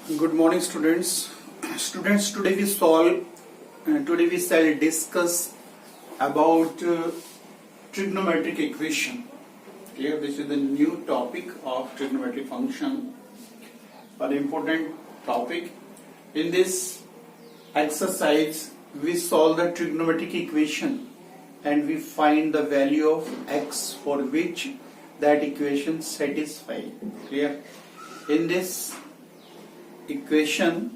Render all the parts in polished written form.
Good morning, students. Students, today we shall discuss about trigonometric equation. Here, this is the new topic of trigonometric function, an important topic. In this exercise, we solve the trigonometric equation and we find the value of x for which that equation satisfies. Clear? In this equation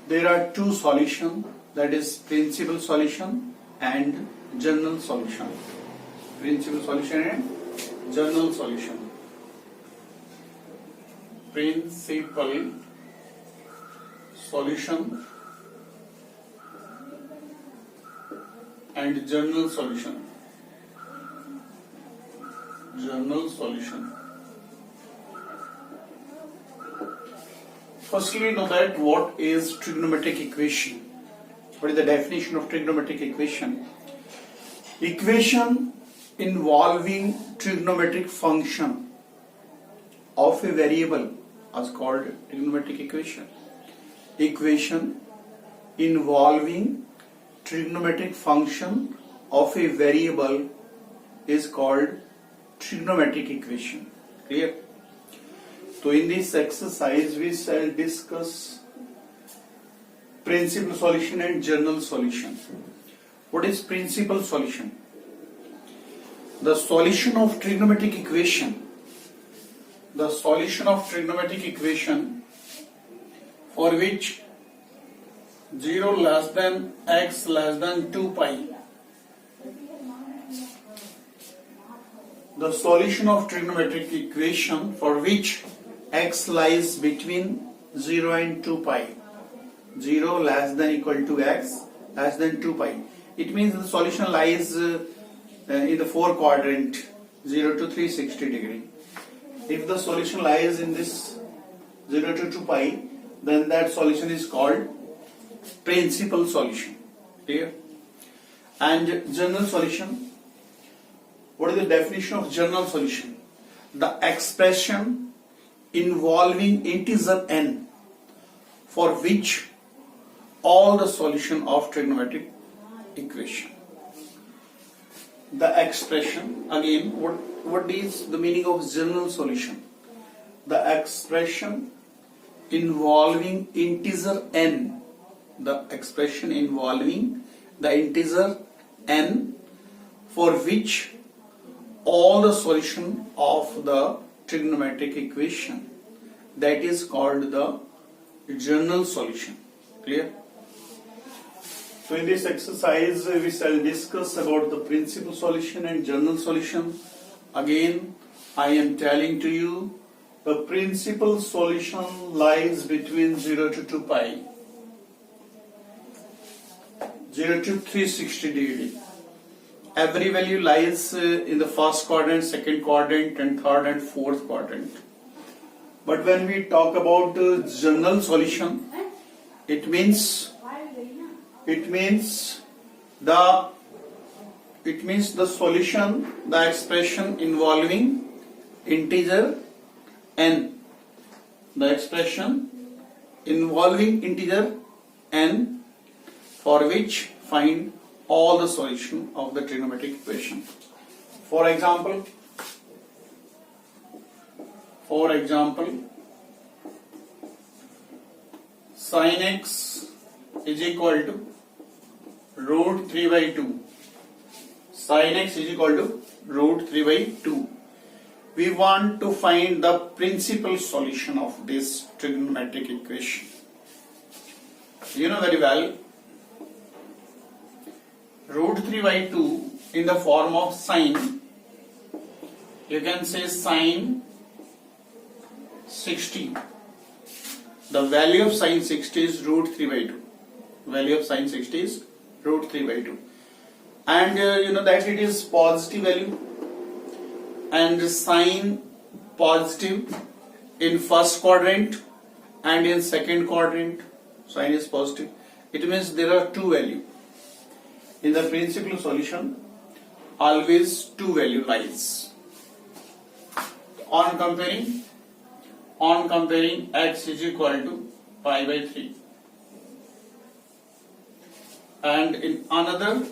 there are two solutions, that is principal solution and general solution. Principal solution and general solution. Principal solution and general solution. General solution. Firstly, know that what is trigonometric equation. What is the definition of trigonometric equation? Equation involving trigonometric function of a variable is called trigonometric equation. Equation involving trigonometric function of a variable is called trigonometric equation. Clear? So in this exercise we shall discuss principal solution and general solution. What is principal solution? The solution of trigonometric equation. The solution of trigonometric equation for which 0 less than x less than 2 pi. The solution of trigonometric equation for which x lies between 0 and 2 pi. 0 less than equal to x less than 2 pi. It means the solution lies in the 4 quadrant 0 to 360 degree. If the solution lies in this 0 to 2 pi, then that solution is called principal solution. Clear? And general solution. What is the definition of general solution? The expression involving integer n for which all the solution of trigonometric equation. The expression, again, what is the meaning of general solution? The expression involving integer n. The expression involving the integer n for which all the solution of the trigonometric equation, that is called the general solution. Clear? So in this exercise we shall discuss about the principal solution and general solution. Again, I am telling to you, the principal solution lies between 0 to 2 pi, 0 to 360 degree. Every value lies in the first quadrant, second quadrant, and third and fourth quadrant. But when we talk about general solution, it means the solution, the expression involving integer n. The expression involving integer n for which find all the solution of the trigonometric equation. For example, sin x is equal to root 3 by 2. Sin x is equal to root 3 by 2. We want to find the principal solution of this trigonometric equation. You know very well, root 3 by 2 in the form of sine, you can say sine 60. The value of sine 60 is root 3 by 2. Value of sine 60 is root 3 by 2. And you know that it is positive value. And sine positive in first quadrant and in second quadrant, sine is positive. It means there are two values. In the principal solution, always two value lies. On on comparing x is equal to pi by 3. And in another,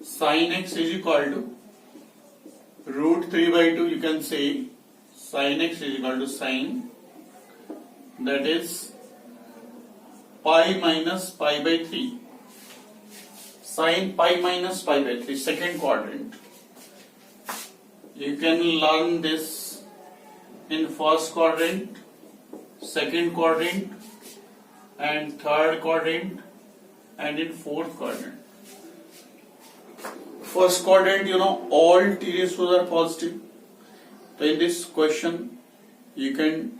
sin x is equal to root 3 by 2, you can say sin x is equal to sin, that is pi minus pi by 3. Sin pi minus pi by 3, second quadrant. You can learn this in first quadrant, second quadrant, and third quadrant, and in fourth quadrant. First quadrant, all t raised to the positive. So in this question, you can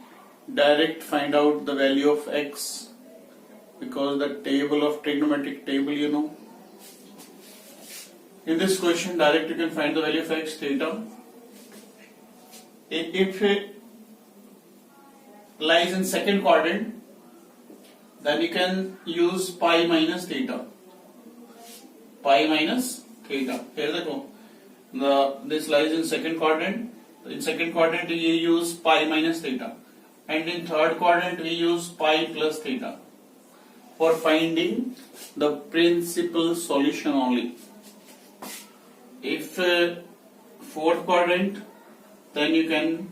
direct find out the value of x, because the table of trigonometric table, In this question, direct you can find the value of x, theta. If it lies in second quadrant, then you can use pi minus theta. Pi minus theta. Here they go. This lies in second quadrant. In second quadrant, we use pi minus theta. And in third quadrant, we use pi plus theta for finding the principal solution only. If fourth quadrant, then you can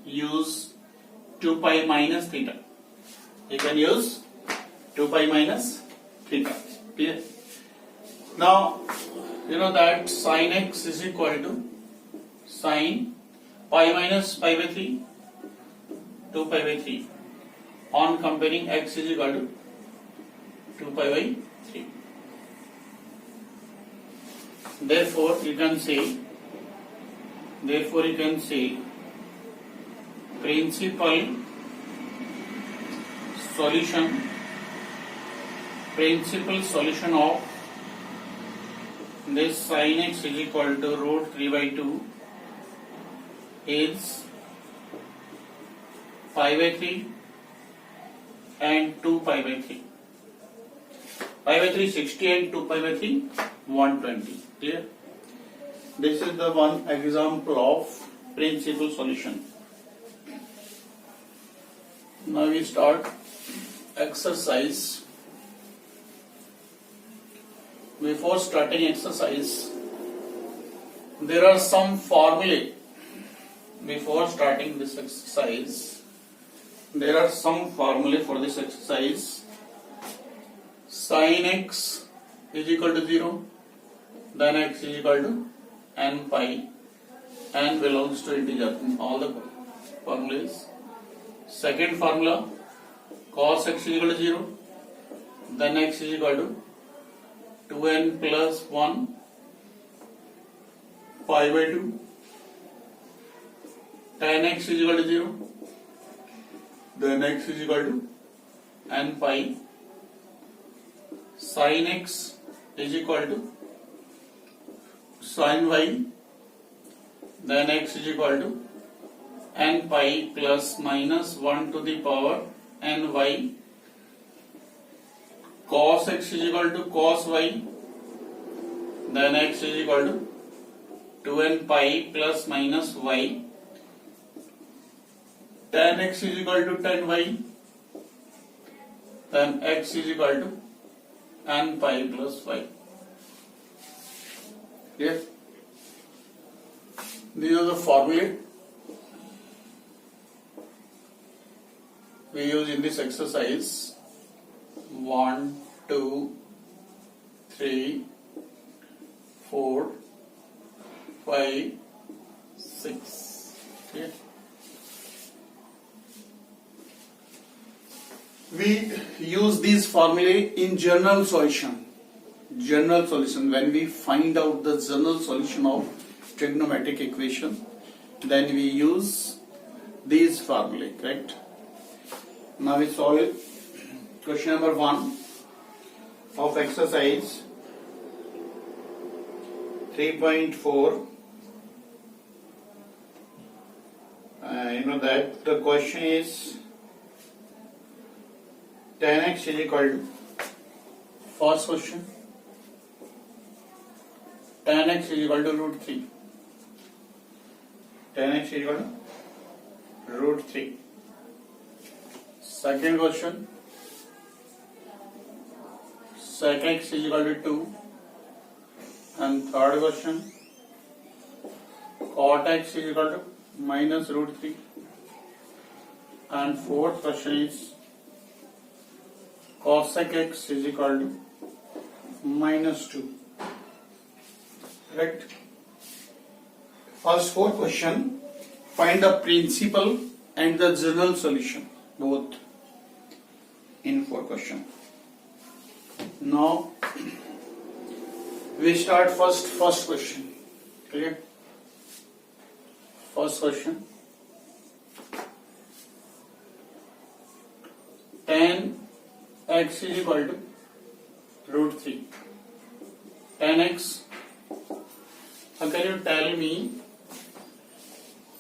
use 2 pi minus theta. You can use 2 pi minus theta. Clear? Now, you know that sin x is equal to sin pi minus pi by 3, 2 pi by 3. On comparing x is equal to 2 pi by 3. Therefore, you can say principal solution of this sin x is equal to root 3 by 2 is pi by 3 and 2 pi by 3. Pi by 3 60 and 2 pi by 3 120. Clear? This is the one example of principal solution. Now we start exercise. Before starting exercise, there are some formulae. Before starting this exercise, there are some formulae for this exercise. Sin x is equal to 0, then x is equal to n pi, n belongs to integer in all the formulas. Second formula, cos x is equal to 0, then x is equal to 2n plus 1 pi by 2, tan x is equal to 0, then x is equal to n pi, sin x is equal to sin y, then x is equal to n pi plus minus 1 to the power n y, cos x is equal to cos y, then x is equal to 2n pi plus minus y, tan x is equal to tan y, then x is equal to n pi plus y. Clear? These are the formulae we use in this exercise. 1, 2, 3, 4, 5, 6. Clear? We use these formulae in general solution. When we find out the general solution of trigonometric equation, then we use these formulae, correct? Now we solve it. Question number 1 of exercise 3.4. You know that the question is tan x is equal to, first question, tan x is equal to root 3. Tan x is equal to root 3. Second question, sec x is equal to 2. And third question, cot x is equal to minus root 3. And fourth question is cosec x is equal to minus 2. Correct? First fourth question, find the principal and the general solution, both in four question. Now we start first question. Clear? First question, tan x is equal to root 3. Tan x, how can you tell me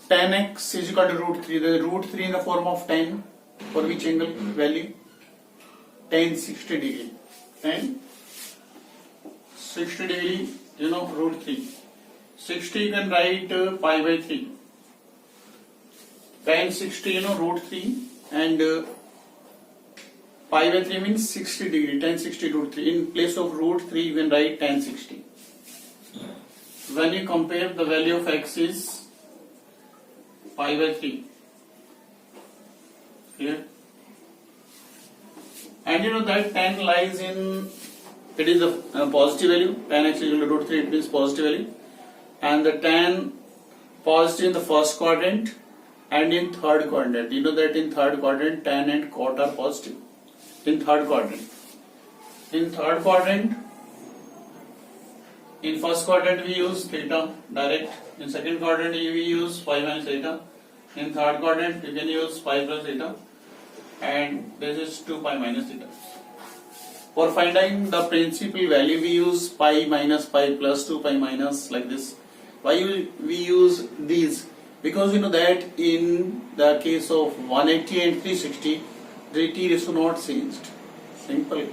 tan x is equal to root 3? The root 3 in the form of tan, for which angle value? Tan 60 degree. Tan 60 degree, root 3. 60 you can write pi by 3. Tan 60, root 3, and pi by 3 means 60 degree, tan 60 root 3. In place of root 3, you can write tan 60. When you compare, the value of x is pi by 3. Clear? And you know that tan lies in, it is a positive value, tan x is equal to root 3, it means positive value. And the tan positive in the first quadrant and in third quadrant. You know that in third quadrant, tan and cot are positive. In third quadrant. In third quadrant, in first quadrant we use theta direct. In second quadrant we use pi minus theta. In third quadrant you can use pi plus theta. And this is 2 pi minus theta. For finding the principal value, we use pi minus pi plus 2 pi minus, like this. Why we use these? Because you know that in the case of 180 and 360, the t ratio not changed. Simple.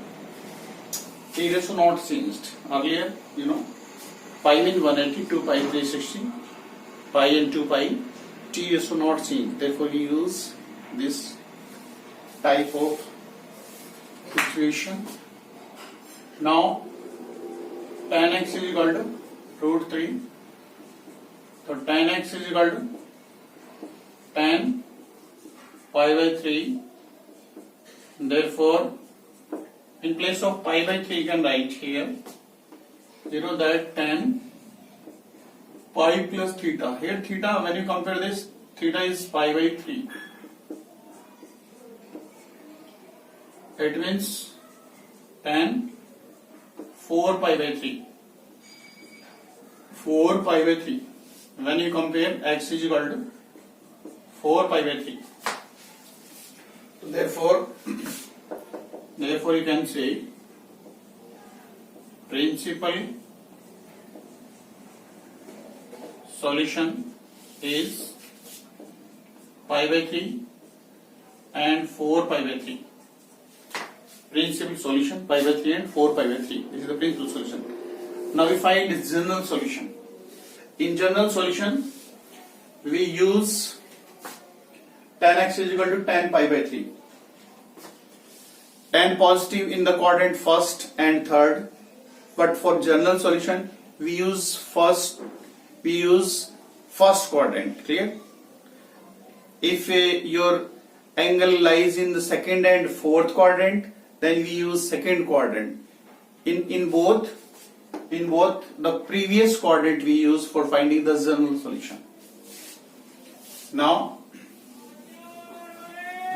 T ratio not changed. Earlier, pi means 180, 2 pi 360, pi and 2 pi, t ratio not changed. Therefore, we use this type of situation. Now, tan x is equal to root 3. So, tan x is equal to tan pi by 3. Therefore, in place of pi by 3, you can write here, that tan pi plus theta. Here theta, when you compare this, theta is pi by 3. It means tan 4 pi by 3. 4 pi by 3. When you compare, x is equal to 4 pi by 3. Therefore you can say principal solution is pi by 3 and 4 pi by 3. Principal solution pi by 3 and 4 pi by 3. This is the principal solution. Now we find its general solution. In general solution, we use tan x is equal to tan pi by 3. Tan positive in the quadrant first and third, but for general solution we use first quadrant. Clear? If your angle lies in the second and fourth quadrant, then we use second quadrant. In both the previous quadrant we use for finding the general solution. Now,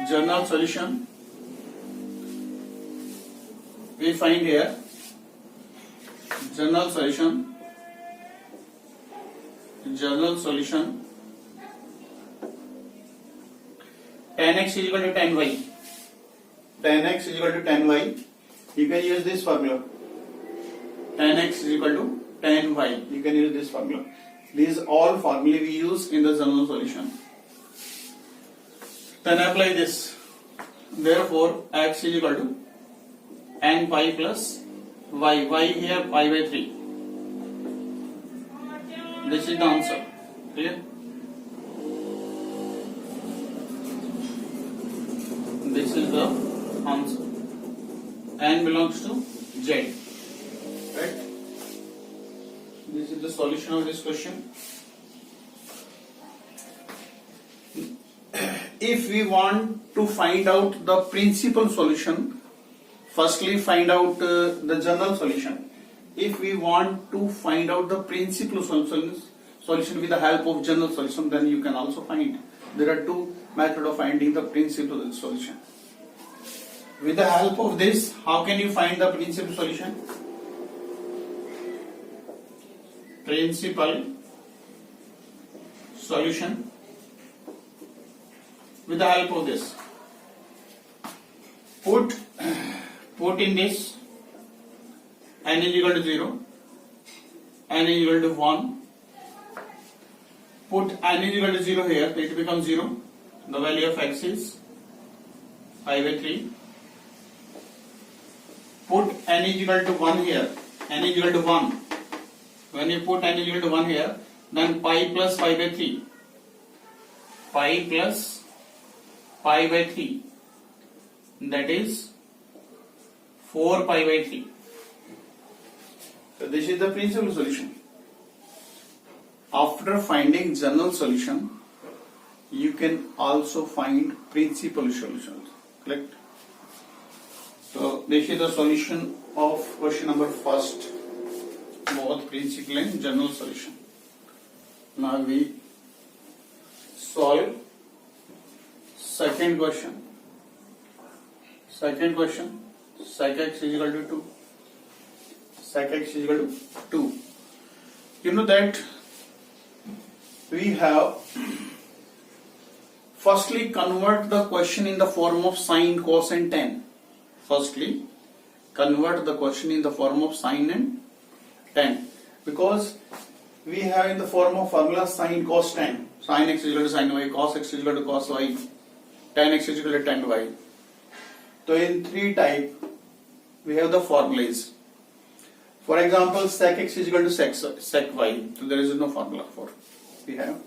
general solution we find here. General solution tan x is equal to tan y. Tan x is equal to tan y. You can use this formula. Tan x is equal to tan y. You can use this formula. These all formulae we use in the general solution. Then apply this. Therefore, x is equal to n pi plus y. Y here pi by 3. This is the answer. Clear? This is the answer. N belongs to Z. Right? This is the solution of this question. If we want to find out the principal solution, firstly find out the general solution. If we want to find out the principal solution with the help of general solution, then you can also find. There are two methods of finding the principal solution. With the help of this, how can you find the principal solution? Principal solution. With the help of this, put in this n is equal to 0, n is equal to 1. Put n is equal to 0 here, it becomes 0. The value of x is 5/3. Put n is equal to 1 here, n is equal to 1. When you put n is equal to 1 here, then pi plus 5/3. Pi plus pi by 3, that is 4 pi by 3. So this is the principal solution. After finding general solution, you can also find principal solutions. Correct? So this is the solution of question number first, both principal and general solution. Now we solve second question. Second question, sec x is equal to 2. Sec x is equal to 2. You know that we have firstly convert the question in the form of sine, cos and tan. Firstly convert the question in the form of sine and tan, because we have in the form of formula sine, cos, tan. Sine x is equal to sine y, cos x is equal to cos y, tan x is equal to tan y. So in three type we have the formulas. For example, sec x is equal to sec y. So there is no formula for we have.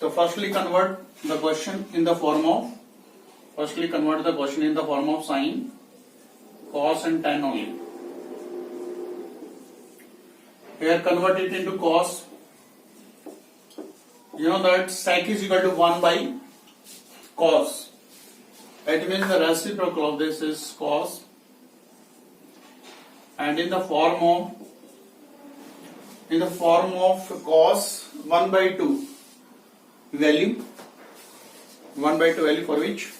So firstly convert the question in the form of sine, cos and tan only. Here convert it into cos. You know that sec is equal to 1 by cos. It means the reciprocal of this is cos, and in the form of cos, 1 by 2 value, 1 by 2 value for which,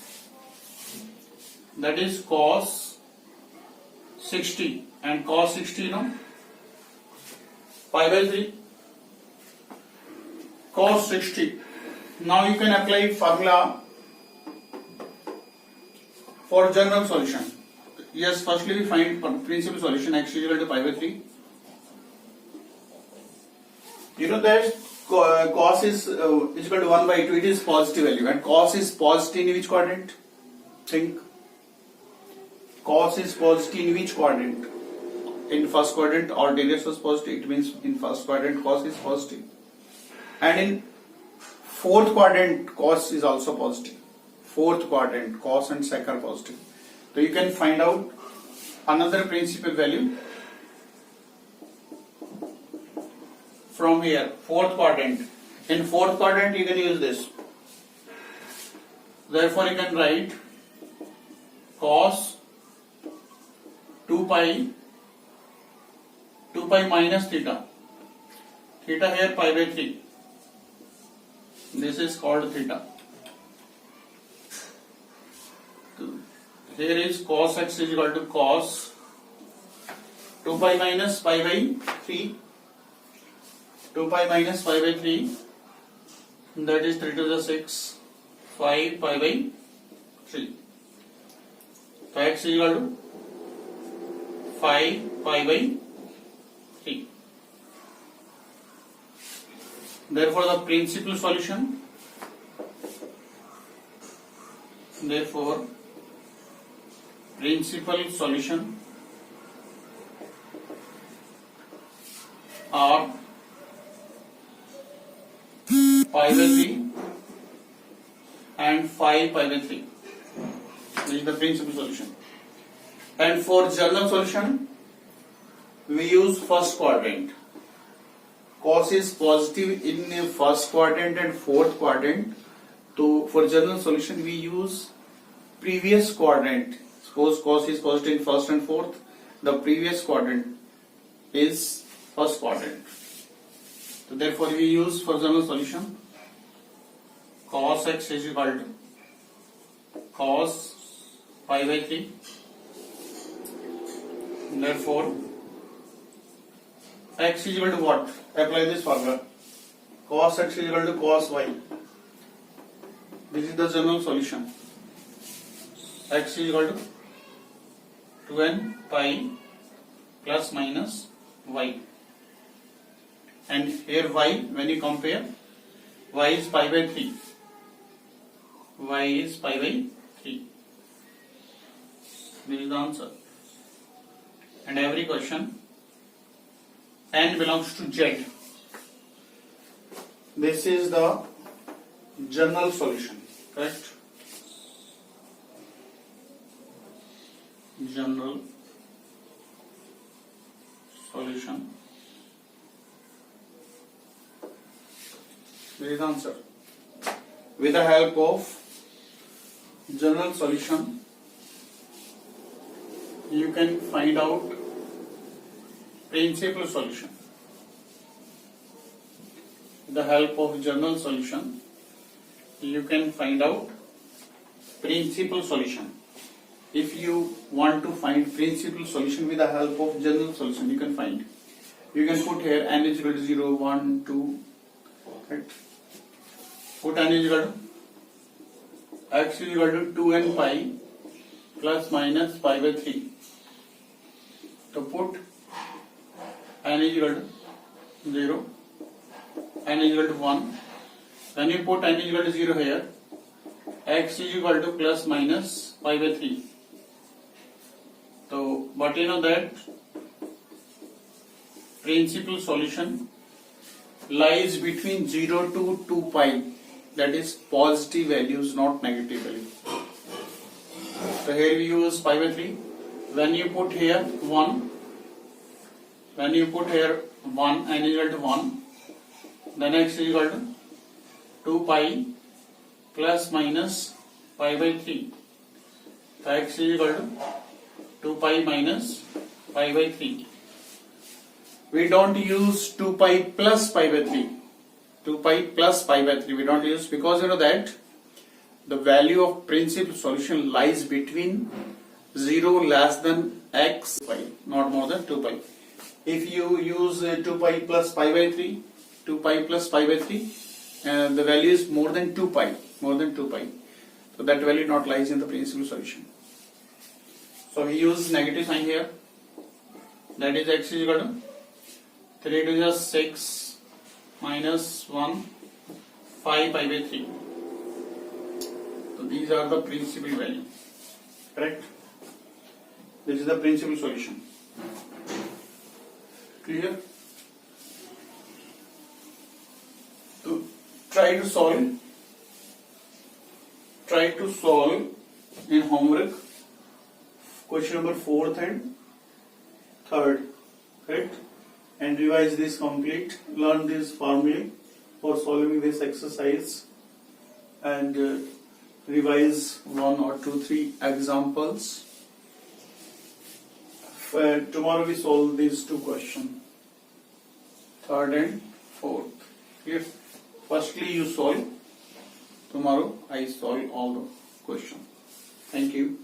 that is cos 60, and cos 60 pi by 3, cos 60. Now you can apply formula for general solution. Yes, firstly we find principal solution x is equal to pi by 3. You know that cos is equal to 1 by 2, it is positive value, and cos is positive in which quadrant? Think. Cos is positive in which quadrant? In first quadrant, all derivative was positive, it means in first quadrant cos is positive. And in fourth quadrant cos is also positive. Fourth quadrant cos and sec are positive. So you can find out another principal value from here, fourth quadrant. In fourth quadrant you can use this. Therefore you can write cos 2 pi minus theta. Theta here pi by 3. This is called theta. Here is cos x is equal to cos 2 pi minus pi by 3. 2 pi minus pi by 3, that is 3 to the 6, 5 pi by 3. So x is equal to 5 pi by 3. Therefore the principal solution, are pi by 3 and 5 pi by 3. This is the principal solution. And for general solution, we use first quadrant. Cos is positive in first quadrant and fourth quadrant. So for general solution, we use previous quadrant. Suppose cos is positive in first and fourth, the previous quadrant is first quadrant. So therefore we use for general solution cos x is equal to cos pi by 3. Therefore x is equal to what? Apply this formula. Cos x is equal to cos y. This is the general solution. X is equal to 2n pi plus minus y. And here y, when you compare, y is pi by 3. Y is pi by 3. This is the answer. And every question n belongs to z. This is the general solution, correct? General solution. There is the answer. With the help of general solution, you can find out principal solution. With the help of general solution, you can find out principal solution. If you want to find principal solution with the help of general solution, you can find. You can put here n is equal to 0, 1, 2. Right? Put n is equal to x is equal to 2n pi plus minus pi by 3. So put n is equal to 0, n is equal to 1. When you put n is equal to 0 here, x is equal to plus minus pi by 3. So, but you know that principal solution lies between 0 to 2 pi, that is positive values, not negative values. So here we use pi by 3. When you put here 1, n is equal to 1, then x is equal to 2 pi plus minus pi by 3. So x is equal to 2 pi minus pi by 3. We don't use 2 pi plus pi by 3. 2 pi plus pi by 3 we don't use, because you know that the value of principal solution lies between 0 less than x pi, not more than 2 pi. If you use 2 pi plus pi by 3, 2 pi plus pi by 3, the value is more than 2 pi, So that value not lies in the principal solution. So we use negative sign here. That is x is equal to 3 to the 6 minus 1, 5 pi by 3. So these are the principal value. Correct? This is the principal solution. Clear? To try to solve in homework question number 4th and 3rd, correct? And revise this complete. Learn this formula for solving this exercise, and revise 1 or 2, 3 examples. Tomorrow we solve these 2 questions, 3rd and 4th. If firstly you solve, tomorrow I solve all the questions. Thank you.